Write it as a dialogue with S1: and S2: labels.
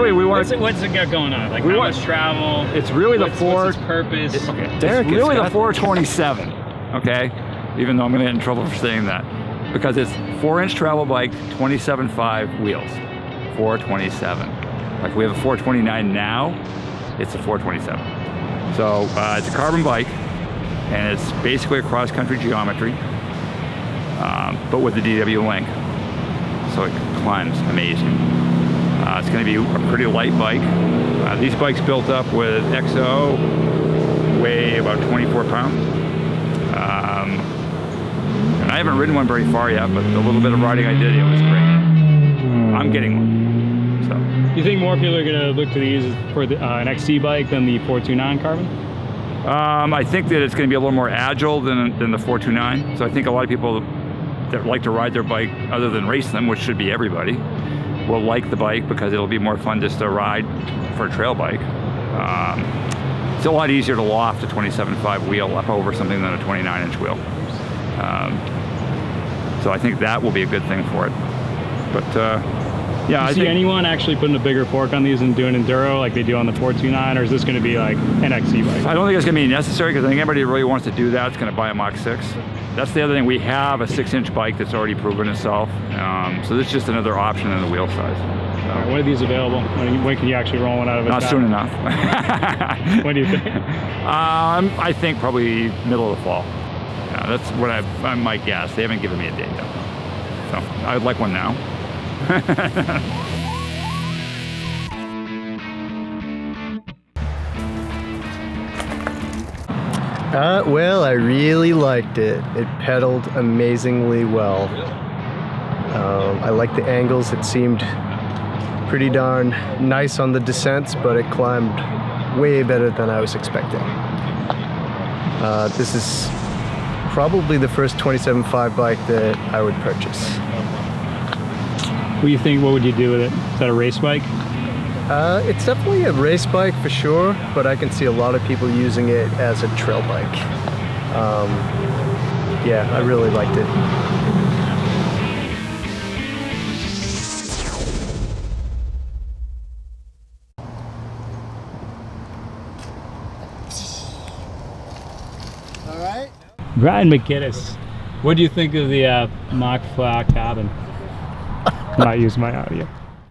S1: We want.
S2: What's it got going on? Like how much travel?
S1: It's really the
S2: what's its purpose?
S1: It's really the 427. Okay, even though I'm gonna get in trouble for saying that, because it's 4-inch travel bike, 27.5 wheels, 427. Like we have a 429 now, it's a 427. So it's a carbon bike, and it's basically a cross-country geometry, but with the DW link. So it climbs amazing. It's going to be a pretty light bike. These bikes built up with XO weigh about 24 pounds. And I haven't ridden one very far yet, but the little bit of riding I did, it was great. I'm getting one. So.
S2: You think more people are going to look to these for an XC bike than the 429 carbon?
S1: I think that it's going to be a little more agile than the 429. So I think a lot of people that like to ride their bike other than race them, which should be everybody, will like the bike because it'll be more fun just to ride for a trail bike. It's a lot easier to loft a 27.5 wheel up over something than a 29-inch wheel. So I think that will be a good thing for it. But yeah,
S2: I see anyone actually putting a bigger fork on these and doing enduro like they do on the 429, or is this going to be like an XC bike?
S1: I don't think it's going to be necessary, because I think anybody who really wants to do that is going to buy a Mach 6. That's the other thing. We have a 6-inch bike that's already proven itself. So this is just another option in the wheel size. So.
S2: All right, when are these available? When can you actually roll one out of a
S1: Not
S2: tap?
S1: soon enough.
S2: When do you think?
S1: I think probably middle of the fall. Yeah, that's what I might guess. They haven't given me a date yet. So I would like one now.
S3: Well, I really liked it. It pedaled amazingly well. I liked the angles. It seemed pretty darn nice on the descents, but it climbed way better than I was expecting. This is probably the first 27.5 bike that I would purchase.
S2: What do you think? What would you do with it? Is that a race bike?
S3: It's definitely a race bike for sure, but I can see a lot of people using it as a trail bike. Yeah, I really liked it.
S4: All right.
S2: Brian McGinnis, what do you think of the Mach carbon? Not use my audio.